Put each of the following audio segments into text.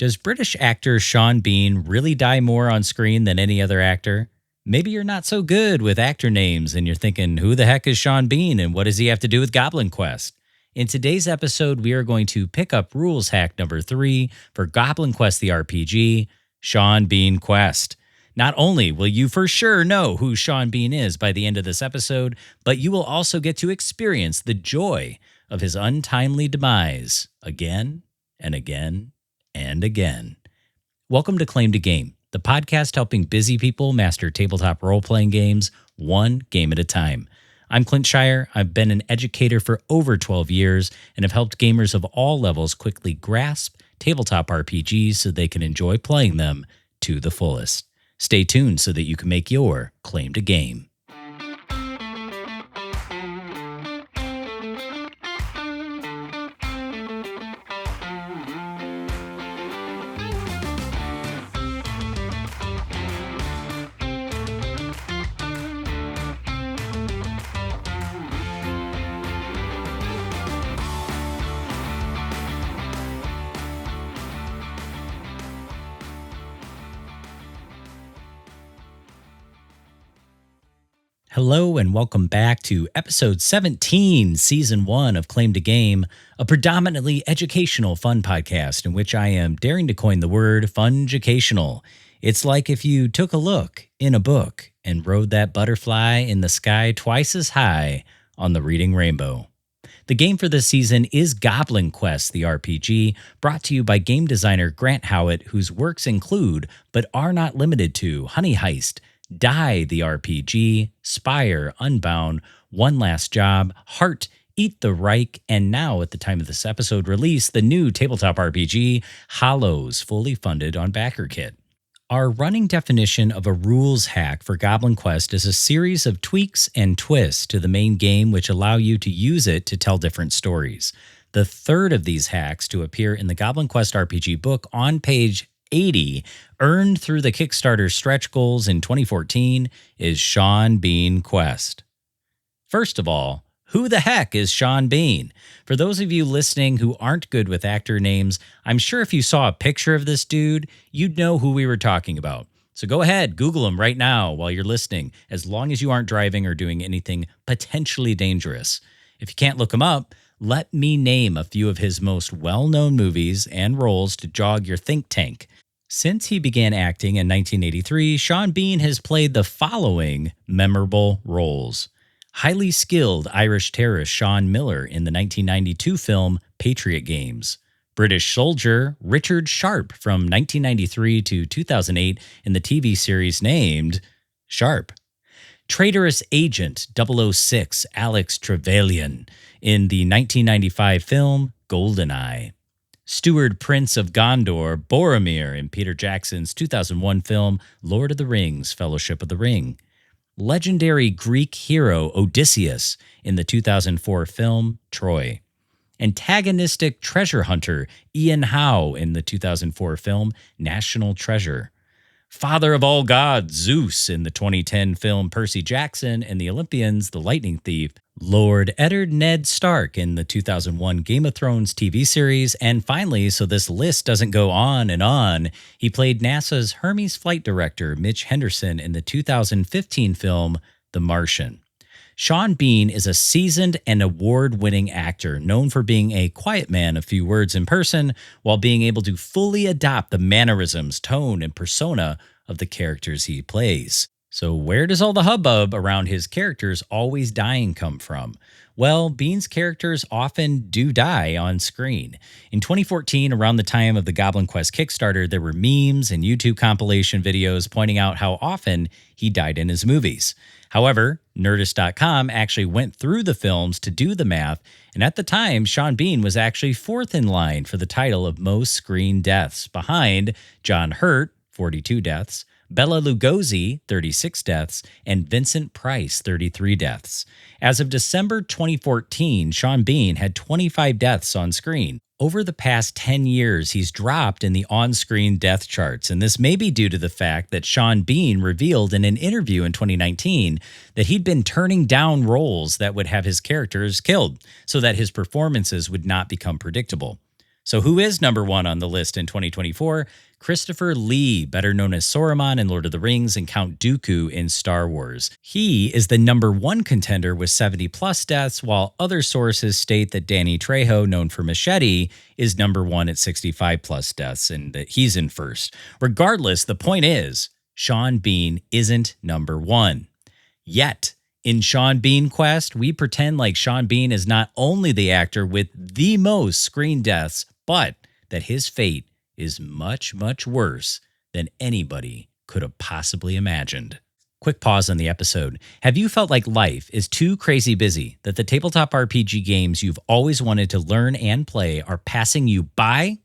Does British actor Sean Bean really die more on screen than any other actor? Maybe you're not so good with actor names and you're thinking, who the heck is Sean Bean and what does he have to do with Goblin Quest? In today's episode, we are going to pick up rules hack number 3 for Goblin Quest the RPG, Sean Bean Quest. Not only will you for sure know who Sean Bean is by the end of this episode, but you will also get to experience the joy of his untimely demise again and again and again. Welcome to Claim to Game, the podcast helping busy people master tabletop role-playing games one game at a time. I'm Clint.scheirer. I've been an educator for over 12 years and have helped gamers of all levels quickly grasp tabletop RPGs so they can enjoy playing them to the fullest. Stay tuned so that you can make your claim to game. Hello and welcome back to episode 17, season 1 of Claim to Game, a predominantly educational fun podcast in which I am daring to coin the word funjucational. It's like if you took a look in a book and rode that butterfly in the sky twice as high on the reading rainbow. The game for this season is Goblin Quest the RPG, brought to you by game designer Grant Howitt, whose works include, but are not limited to, Honey Heist, Die the RPG, Spire, Unbound, One Last Job, Heart, Eat the Reich, and now at the time of this episode release, the new tabletop RPG, Hollows, fully funded on BackerKit. Our running definition of a rules hack for Goblin Quest is a series of tweaks and twists to the main game which allow you to use it to tell different stories. The third of these hacks to appear in the Goblin Quest RPG book on page 80, earned through the Kickstarter stretch goals in 2014, is Sean Bean Quest. First of all, who the heck is Sean Bean? For those of you listening who aren't good with actor names, I'm sure if you saw a picture of this dude, you'd know who we were talking about. So go ahead, Google him right now while you're listening, as long as you aren't driving or doing anything potentially dangerous. If you can't look him up, let me name a few of his most well-known movies and roles to jog your think tank. Since he began acting in 1983, Sean Bean has played the following memorable roles. Highly skilled Irish terrorist Sean Miller in the 1992 film Patriot Games. British soldier Richard Sharp from 1993 to 2008 in the TV series named Sharp. Traitorous agent 006 Alex Trevelyan in the 1995 film GoldenEye. Steward Prince of Gondor Boromir in Peter Jackson's 2001 film Lord of the Rings, Fellowship of the Ring. Legendary Greek hero Odysseus in the 2004 film Troy. Antagonistic treasure hunter Ian Howe in the 2004 film National Treasure. Father of all gods Zeus in the 2010 film Percy Jackson and the Olympians, The Lightning Thief. Lord Eddard Ned Stark in the 2001 Game of Thrones TV series. And finally, so this list doesn't go on, he played NASA's Hermes flight director Mitch Henderson in the 2015 film The Martian. Sean Bean is a seasoned and award-winning actor known for being a quiet man of few words in person while being able to fully adopt the mannerisms, tone, and persona of the characters he plays. So where does all the hubbub around his characters always dying come from? Well, Bean's characters often do die on screen. In 2014, around the time of the Goblin Quest Kickstarter, there were memes and YouTube compilation videos pointing out how often he died in his movies. However, Nerdist.com actually went through the films to do the math, and at the time, Sean Bean was actually fourth in line for the title of most screen deaths, behind John Hurt, 42 deaths, Bela Lugosi, 36 deaths, and Vincent Price, 33 deaths. As of December 2014, Sean Bean had 25 deaths on screen. Over the past 10 years, he's dropped in the on-screen death charts, and this may be due to the fact that Sean Bean revealed in an interview in 2019 that he'd been turning down roles that would have his characters killed so that his performances would not become predictable. So who is number one on the list in 2024? Christopher Lee, better known as Saruman in Lord of the Rings and Count Dooku in Star Wars. He is the number one contender with 70-plus deaths, while other sources state that Danny Trejo, known for Machete, is number one at 65-plus deaths and that he's in first. Regardless, the point is, Sean Bean isn't number one. Yet, in Sean Bean Quest, we pretend like Sean Bean is not only the actor with the most screen deaths, but that his fate is much, much worse than anybody could have possibly imagined. Quick pause on the episode. Have you felt like life is too crazy busy that the tabletop RPG games you've always wanted to learn and play are passing you by?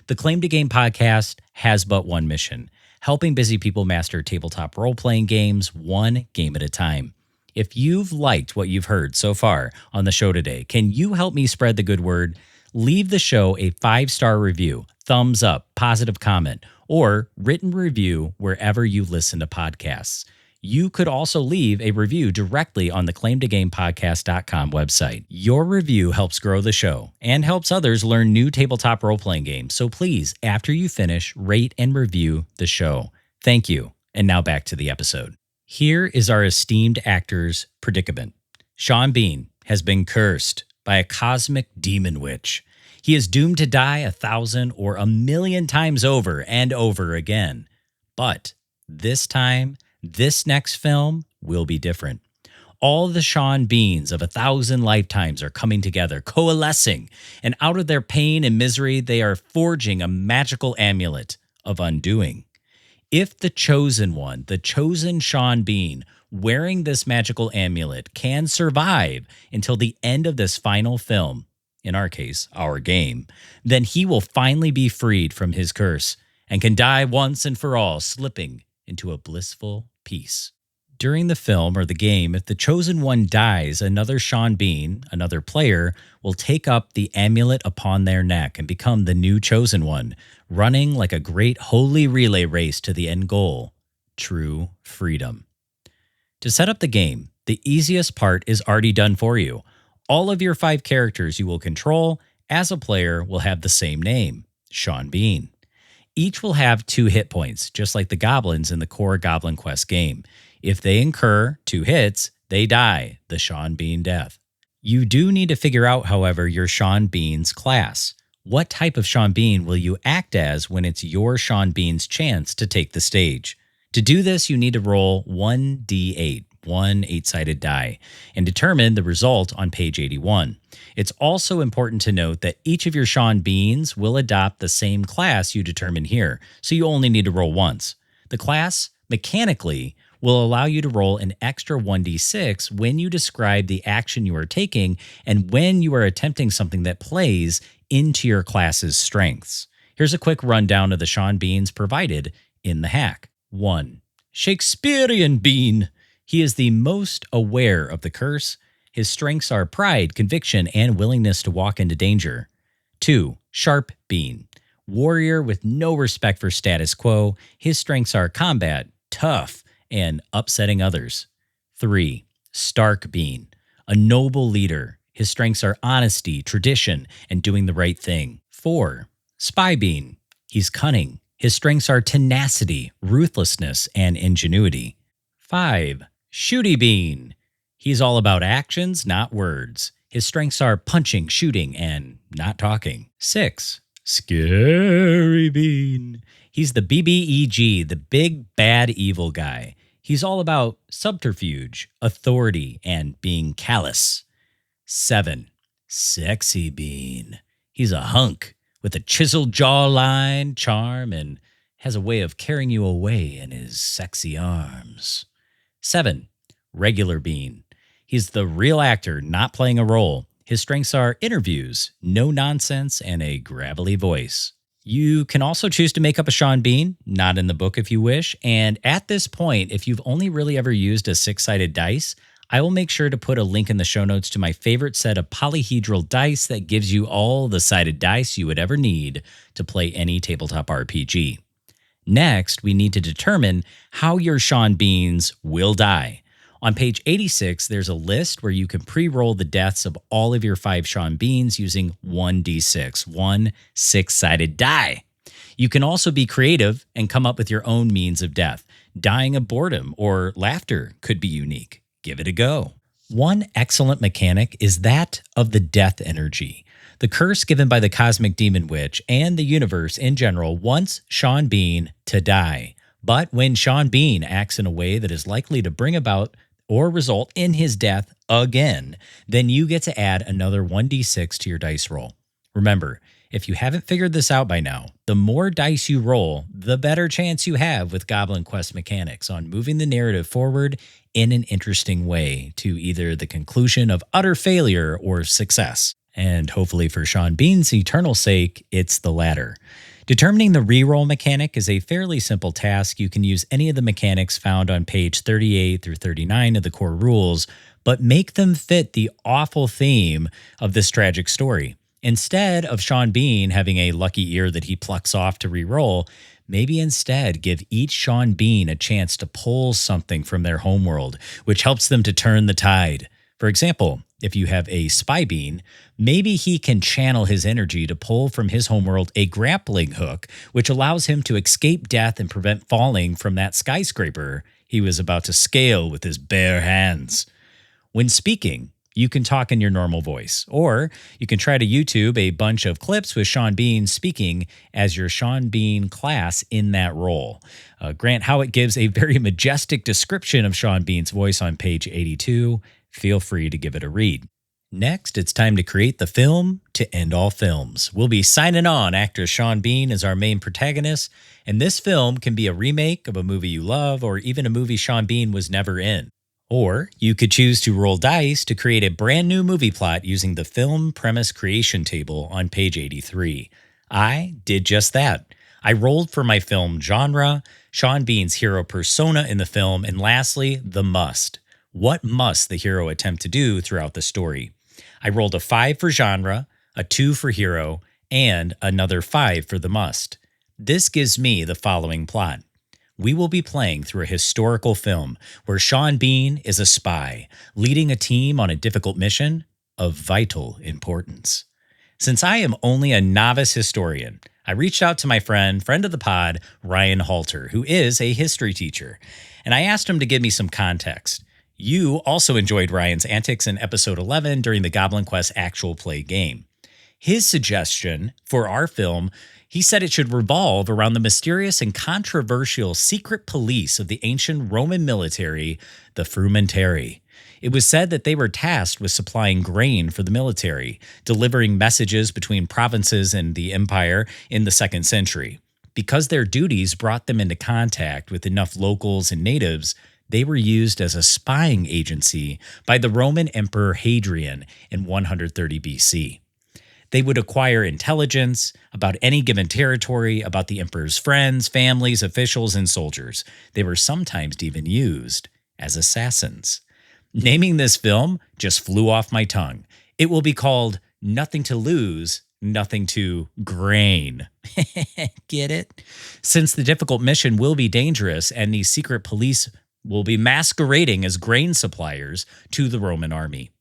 The Claim to Game podcast has but one mission: helping busy people master tabletop role-playing games one game at a time. If you've liked what you've heard so far on the show today, can you help me spread the good word? Leave the show a 5-star review, thumbs up, positive comment, or written review wherever you listen to podcasts. You could also leave a review directly on the claimtogamepodcast.com website. Your review helps grow the show and helps others learn new tabletop role-playing games. So please, after you finish, rate and review the show. Thank you. And now back to the episode. Here is our esteemed actor's predicament. Sean Bean has been cursed by a cosmic demon witch. He is doomed to die 1,000 or 1,000,000 times over and over again. But this time, this next film will be different. All the Sean Beans of 1,000 lifetimes are coming together, coalescing, and out of their pain and misery, they are forging a magical amulet of undoing. If the chosen one, the chosen Sean Bean, wearing this magical amulet can survive until the end of this final film, in our case, our game, then he will finally be freed from his curse and can die once and for all, slipping into a blissful peace. During the film or the game, if the chosen one dies, another Sean Bean, another player, will take up the amulet upon their neck and become the new chosen one, running like a great holy relay race to the end goal, true freedom. To set up the game, the easiest part is already done for you. All of your 5 characters you will control as a player will have the same name, Sean Bean. Each will have 2 hit points, just like the goblins in the core Goblin Quest game. If they incur 2 hits, they die, the Sean Bean death. You do need to figure out, however, your Sean Bean's class. What type of Sean Bean will you act as when it's your Sean Bean's chance to take the stage? To do this, you need to roll 1d8, one 8-sided die, and determine the result on page 81. It's also important to note that each of your Sean Beans will adopt the same class you determine here, so you only need to roll once. The class, mechanically, will allow you to roll an extra 1d6 when you describe the action you are taking and when you are attempting something that plays into your class's strengths. Here's a quick rundown of the Sean Beans provided in the hack. 1. Shakespearean Bean. He is the most aware of the curse. His strengths are pride, conviction, and willingness to walk into danger. 2. Sharp Bean. Warrior with no respect for status quo. His strengths are combat, tough, and upsetting others. 3. Stark Bean. A noble leader. His strengths are honesty, tradition, and doing the right thing. 4. Spy Bean. He's cunning. His strengths are tenacity, ruthlessness, and ingenuity. 5. Shooty Bean. He's all about actions, not words. His strengths are punching, shooting, and not talking. 6. Scary Bean. He's the BBEG, the big, bad, evil guy. He's all about subterfuge, authority, and being callous. 7. Sexy Bean. He's a hunk with a chiseled jawline, charm, and has a way of carrying you away in his sexy arms. 7. Regular Bean. He's the real actor, not playing a role. His strengths are interviews, no nonsense, and a gravelly voice. You can also choose to make up a Sean Bean, not in the book if you wish, and at this point, if you've only really ever used a 6-sided dice, I will make sure to put a link in the show notes to my favorite set of polyhedral dice that gives you all the sided dice you would ever need to play any tabletop RPG. Next, we need to determine how your Sean Beans will die. On page 86, there's a list where you can pre-roll the deaths of all of your 5 Sean Beans using 1d6, one 6-sided die. You can also be creative and come up with your own means of death. Dying of boredom or laughter could be unique. Give it a go. One excellent mechanic is that of the death energy. The curse given by the cosmic demon witch and the universe in general wants Sean Bean to die. But when Sean Bean acts in a way that is likely to bring about or result in his death again, then you get to add another 1d6 to your dice roll. Remember, if you haven't figured this out by now, the more dice you roll, the better chance you have with Goblin Quest mechanics on moving the narrative forward in an interesting way to either the conclusion of utter failure or success. And hopefully for Sean Bean's eternal sake, it's the latter. Determining the reroll mechanic is a fairly simple task. You can use any of the mechanics found on page 38 through 39 of the core rules, but make them fit the awful theme of this tragic story. Instead of Sean Bean having a lucky ear that he plucks off to reroll, maybe instead give each Sean Bean a chance to pull something from their homeworld, which helps them to turn the tide. For example, if you have a spy bean, maybe he can channel his energy to pull from his homeworld a grappling hook, which allows him to escape death and prevent falling from that skyscraper he was about to scale with his bare hands. When speaking, you can talk in your normal voice, or you can try to YouTube a bunch of clips with Sean Bean speaking as your Sean Bean class in that role. Grant Howitt gives a very majestic description of Sean Bean's voice on page 82. Feel free to give it a read. Next, it's time to create the film to end all films. We'll be signing on actor Sean Bean as our main protagonist, and this film can be a remake of a movie you love or even a movie Sean Bean was never in. Or you could choose to roll dice to create a brand new movie plot using the film premise creation table on page 83. I did just that. I rolled for my film genre, Sean Bean's hero persona in the film, and lastly, the must. What must the hero attempt to do throughout the story? I rolled a 5 for genre, a 2 for hero, and another 5 for the must. This gives me the following plot. We will be playing through a historical film where Sean Bean is a spy, leading a team on a difficult mission of vital importance. Since I am only a novice historian, I reached out to my friend of the pod, Ryan Halter, who is a history teacher, and I asked him to give me some context. You also enjoyed Ryan's antics in episode 11 during the Goblin Quest actual play game. His suggestion for our film, he said it should revolve around the mysterious and controversial secret police of the ancient Roman military, the Frumentari. It was said that they were tasked with supplying grain for the military, delivering messages between provinces and the empire in the 2nd century. Because their duties brought them into contact with enough locals and natives, they were used as a spying agency by the Roman Emperor Hadrian in 130 BC. They would acquire intelligence about any given territory, about the emperor's friends, families, officials, and soldiers. They were sometimes even used as assassins. Naming this film just flew off my tongue. It will be called Nothing to Lose, Nothing to Grain. Get it? Since the difficult mission will be dangerous and these secret police will be masquerading as grain suppliers to the Roman army.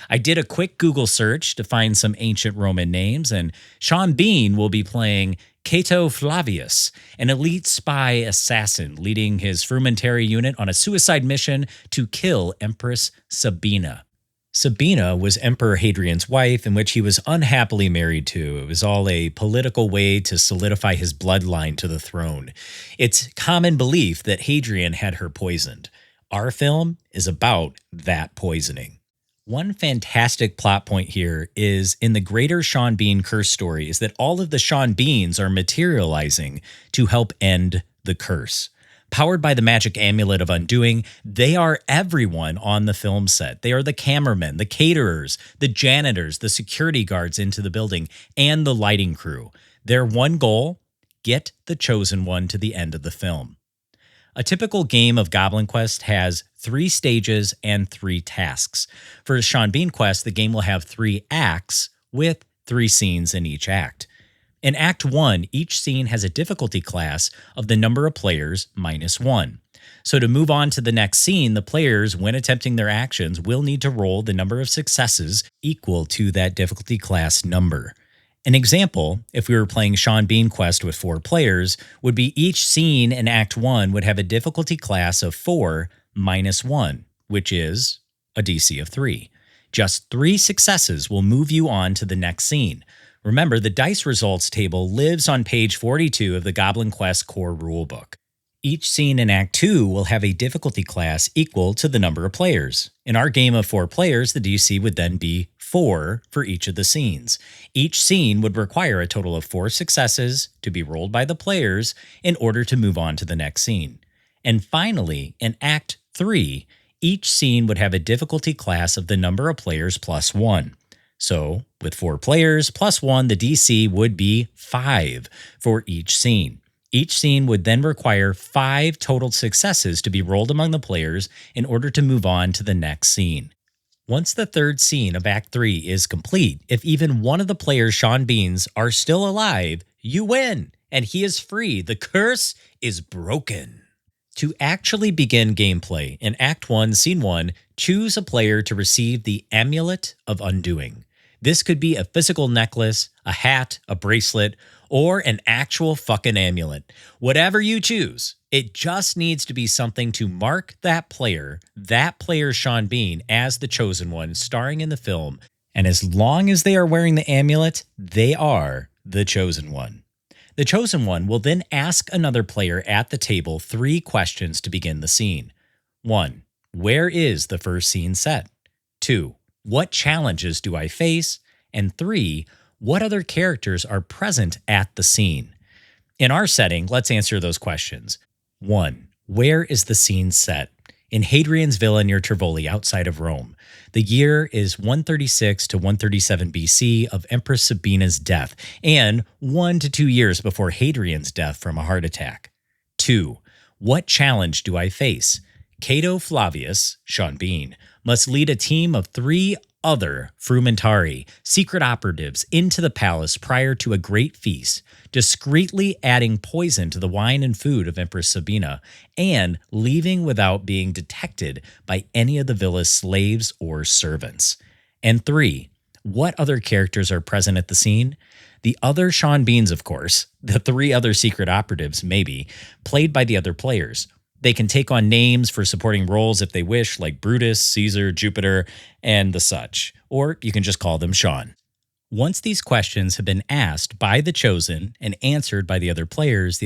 I did a quick Google search to find some ancient Roman names, and Sean Bean will be playing Cato Flavius, an elite spy assassin leading his Frumentary unit on a suicide mission to kill Empress Sabina. Sabina was Emperor Hadrian's wife, in which he was unhappily married to. It was all a political way to solidify his bloodline to the throne. It's common belief that Hadrian had her poisoned. Our film is about that poisoning. One fantastic plot point here is in the greater Sean Bean curse story is that all of the Sean Beans are materializing to help end the curse. Powered by the magic amulet of undoing, they are everyone on the film set. They are the cameramen, the caterers, the janitors, the security guards into the building, and the lighting crew. Their one goal, get the chosen one to the end of the film. A typical game of Goblin Quest has 3 stages and 3 tasks. For Sean Bean Quest, the game will have 3 acts with 3 scenes in each act. In Act 1, each scene has a difficulty class of the number of players -1. So to move on to the next scene, the players, when attempting their actions, will need to roll the number of successes equal to that difficulty class number. An example, if we were playing Sean Bean Quest with 4 players, would be each scene in Act 1 would have a difficulty class of 4 minus 1, which is a DC of 3. Just 3 successes will move you on to the next scene. Remember, the dice results table lives on page 42 of the Goblin Quest core rulebook. Each scene in Act 2 will have a difficulty class equal to the number of players. In our game of 4 players, the DC would then be 4 for each of the scenes. Each scene would require a total of 4 successes to be rolled by the players in order to move on to the next scene. And finally, in Act 3, each scene would have a difficulty class of the number of players plus 1. So, with 4 players plus 1, the DC would be 5 for each scene. Each scene would then require 5 total successes to be rolled among the players in order to move on to the next scene. Once the third scene of Act 3 is complete, if even one of the players' Sean Beans are still alive, you win, and he is free. The curse is broken. To actually begin gameplay in Act 1, Scene 1, choose a player to receive the Amulet of Undoing. This could be a physical necklace, a hat, a bracelet, or an actual fucking amulet. Whatever you choose, it just needs to be something to mark that player's Sean Bean as the chosen one starring in the film. And as long as they are wearing the amulet, they are the chosen one. The chosen one will then ask another player at the table 3 questions to begin the scene. 1. Where is the first scene set? 2. What challenges do I face? And 3. What other characters are present at the scene? In our setting, let's answer those questions. 1. Where is the scene set? In Hadrian's Villa near Tivoli, outside of Rome. The year is 136 to 137 BC of Empress Sabina's death, and 1 to 2 years before Hadrian's death from a heart attack. 2. What challenge do I face? Cato Flavius, Sean Bean, must lead a team of 3 other frumentari, secret operatives, into the palace prior to a great feast, discreetly adding poison to the wine and food of Empress Sabina, and leaving without being detected by any of the villa's slaves or servants. And 3. What other characters are present at the scene? The other Sean Beans, of course, the 3 other secret operatives, maybe, played by the other players. They can take on names for supporting roles if they wish, like Brutus, Caesar, Jupiter, and the such. Or you can just call them Sean. Once these questions have been asked by the chosen and answered by the other players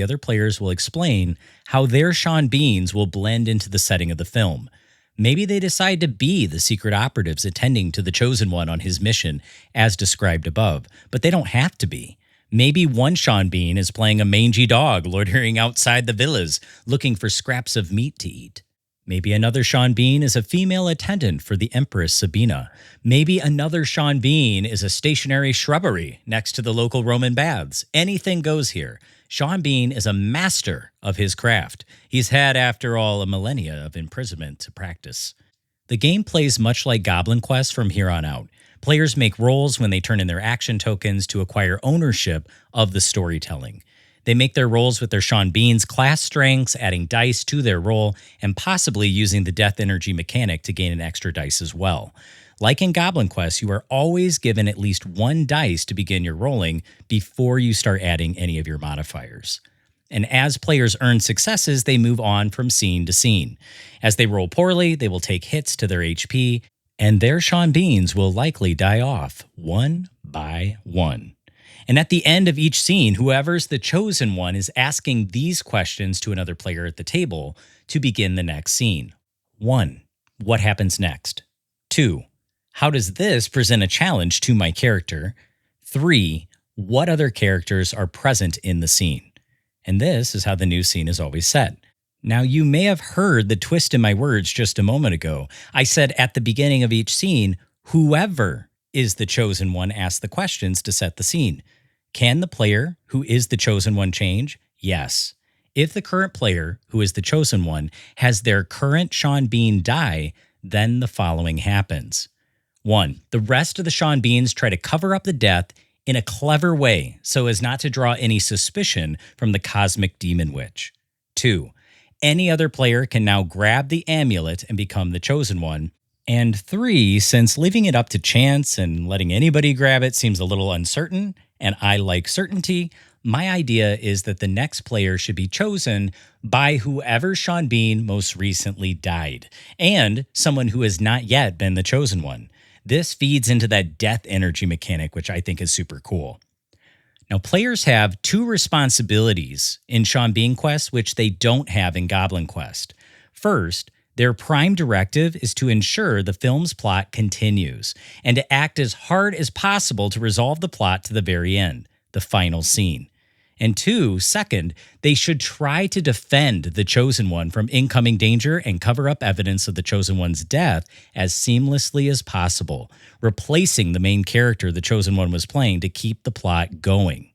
will explain how their Sean Beans will blend into the setting of the film. Maybe they decide to be the secret operatives attending to the chosen one on his mission, as described above, but they don't have to be. Maybe one Sean Bean is playing a mangy dog loitering outside the villas, looking for scraps of meat to eat. Maybe another Sean Bean is a female attendant for the Empress Sabina. Maybe another Sean Bean is a stationary shrubbery next to the local Roman baths. Anything goes here. Sean Bean is a master of his craft. He's had, after all, a millennia of imprisonment to practice. The game plays much like Goblin Quest from here on out. Players make rolls when they turn in their action tokens to acquire ownership of the storytelling. They make their rolls with their Sean Bean's class strengths, adding dice to their roll, and possibly using the death energy mechanic to gain an extra dice as well. Like in Goblin Quest, you are always given at least 1 dice to begin your rolling before you start adding any of your modifiers. And as players earn successes, they move on from scene to scene. As they roll poorly, they will take hits to their HP, and their Sean Beans will likely die off, one by one. And at the end of each scene, whoever's the chosen one is asking these questions to another player at the table to begin the next scene. 1. What happens next? 2. How does this present a challenge to my character? 3. What other characters are present in the scene? And this is how the new scene is always set. Now, you may have heard the twist in my words just a moment ago. I said at the beginning of each scene, whoever is the chosen one asks the questions to set the scene. Can the player who is the chosen one change? Yes. If the current player who is the chosen one has their current Sean Bean die, then the following happens. 1. The rest of the Sean Beans try to cover up the death in a clever way so as not to draw any suspicion from the cosmic demon witch. 2. Any other player can now grab the amulet and become the chosen one. And 3, since leaving it up to chance and letting anybody grab it seems a little uncertain, and I like certainty, my idea is that the next player should be chosen by whoever Sean Bean most recently died, and someone who has not yet been the chosen one. This feeds into that death energy mechanic, which I think is super cool. Now, players have 2 responsibilities in Sean Bean Quest, which they don't have in Goblin Quest. First, their prime directive is to ensure the film's plot continues and to act as hard as possible to resolve the plot to the very end, the final scene. And 2, second, they should try to defend the Chosen One from incoming danger and cover up evidence of the Chosen One's death as seamlessly as possible, replacing the main character the Chosen One was playing to keep the plot going.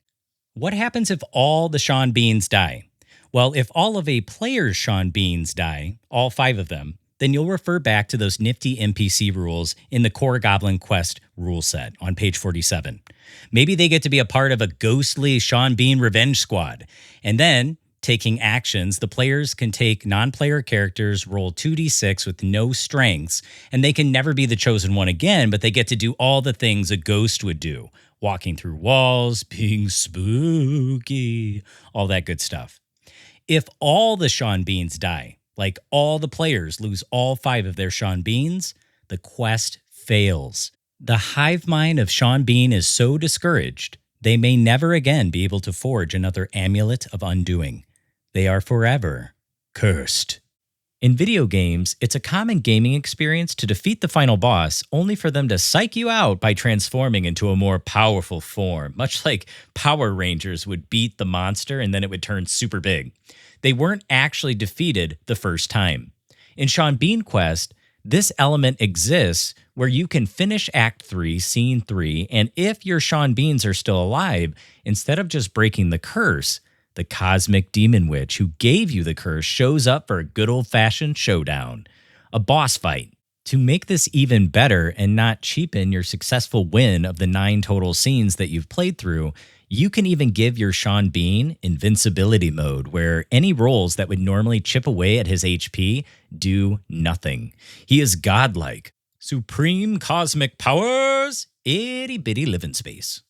What happens if all the Sean Beans die? Well, if all of a player's Sean Beans die, all 5 of them, then you'll refer back to those nifty NPC rules in the core Goblin Quest rule set on page 47. Maybe they get to be a part of a ghostly Sean Bean revenge squad. And then, taking actions, the players can take non-player characters, roll 2d6 with no strengths, and they can never be the chosen one again, but they get to do all the things a ghost would do. Walking through walls, being spooky, all that good stuff. If all the Sean Beans die, like all the players lose all 5 of their Sean Beans, the quest fails. The hive mind of Sean Bean is so discouraged, they may never again be able to forge another amulet of undoing. They are forever cursed. In video games, it's a common gaming experience to defeat the final boss only for them to psych you out by transforming into a more powerful form, much like Power Rangers would beat the monster and then it would turn super big. They weren't actually defeated the first time. In Sean Bean Quest, this element exists where you can finish Act 3, Scene 3, and if your Sean Beans are still alive, instead of just breaking the curse, the cosmic demon witch who gave you the curse shows up for a good old-fashioned showdown, a boss fight. To make this even better and not cheapen your successful win of the 9 total scenes that you've played through, you can even give your Sean Bean invincibility mode, where any rolls that would normally chip away at his HP do nothing. He is godlike. Supreme cosmic powers, itty-bitty living space.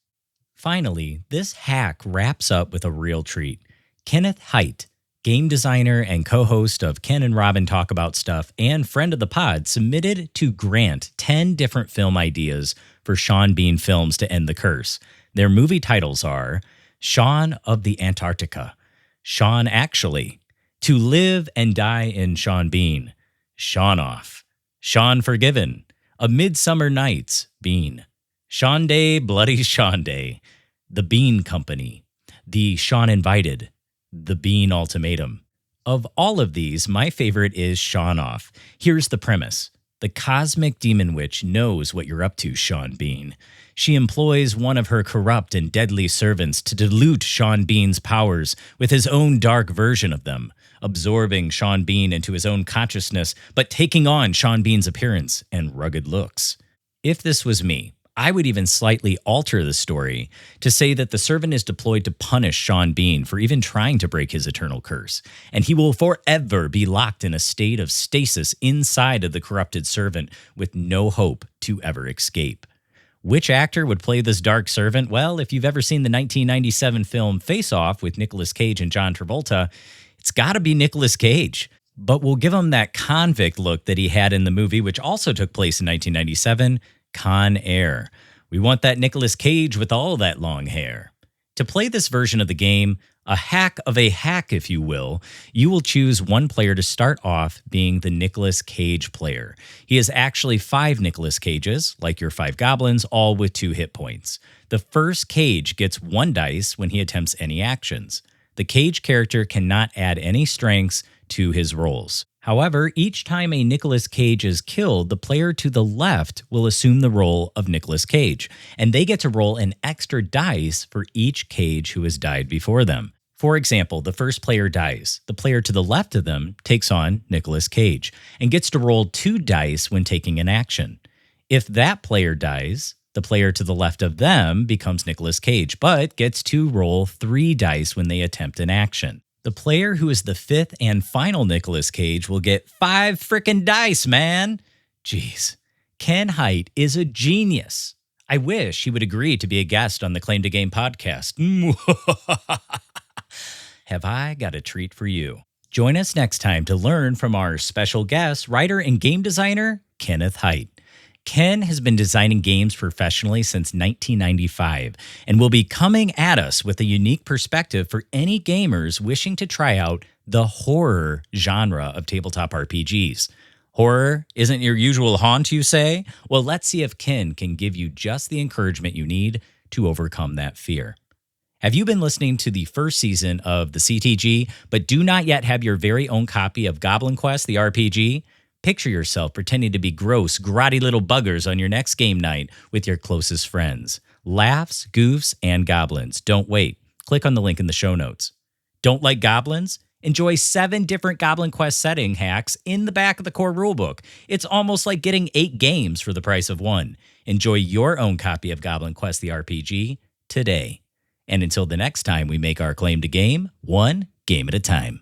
Finally, this hack wraps up with a real treat. Kenneth Haidt, game designer and co-host of Ken and Robin Talk About Stuff and friend of the pod, submitted to Grant 10 different film ideas for Sean Bean films to end the curse. Their movie titles are Shaun of the Antarctica, Shaun Actually, To Live and Die in Sean Bean, Shaun Off, Shaun Forgiven, A Midsummer Night's Bean, Sean Day, Bloody Sean Day, The Bean Company, The Sean Invited, The Bean Ultimatum. Of all of these, my favorite is Shaun Off. Here's the premise. The cosmic demon witch knows what you're up to, Sean Bean. She employs one of her corrupt and deadly servants to dilute Sean Bean's powers with his own dark version of them, absorbing Sean Bean into his own consciousness, but taking on Sean Bean's appearance and rugged looks. If this was me, I would even slightly alter the story to say that the servant is deployed to punish Sean Bean for even trying to break his eternal curse, and he will forever be locked in a state of stasis inside of the corrupted servant with no hope to ever escape. Which actor would play this dark servant? Well, if you've ever seen the 1997 film Face Off with Nicolas Cage and John Travolta, it's got to be Nicolas Cage. But we'll give him that convict look that he had in the movie, which also took place in 1997, Con Air. We want that Nicolas Cage with all that long hair. To play this version of the game, a hack of a hack, if you will, you will choose one player to start off being the Nicolas Cage player. He has actually 5 Nicolas Cages, like your 5 goblins, all with 2 hit points. The first Cage gets 1 dice when he attempts any actions. The Cage character cannot add any strengths to his rolls. However, each time a Nicolas Cage is killed, the player to the left will assume the role of Nicolas Cage, and they get to roll an extra dice for each Cage who has died before them. For example, the first player dies. The player to the left of them takes on Nicolas Cage and gets to roll 2 dice when taking an action. If that player dies, the player to the left of them becomes Nicolas Cage, but gets to roll 3 dice when they attempt an action. The player who is the fifth and final Nicolas Cage will get 5 frickin' dice, man. Jeez. Ken Hite is a genius. I wish he would agree to be a guest on the Claim to Game podcast. Have I got a treat for you? Join us next time to learn from our special guest, writer and game designer, Kenneth Hite. Ken has been designing games professionally since 1995 and will be coming at us with a unique perspective for any gamers wishing to try out the horror genre of tabletop RPGs. Horror isn't your usual haunt, you say? Well, let's see if Ken can give you just the encouragement you need to overcome that fear. Have you been listening to the first season of the CTG, but do not yet have your very own copy of Goblin Quest, the RPG? Picture yourself pretending to be gross, grotty little buggers on your next game night with your closest friends. Laughs, goofs, and goblins. Don't wait. Click on the link in the show notes. Don't like goblins? Enjoy 7 different Goblin Quest setting hacks in the back of the core rulebook. It's almost like getting 8 games for the price of 1. Enjoy your own copy of Goblin Quest, the RPG, today. And until the next time we make our claim to game, 1 game at a time.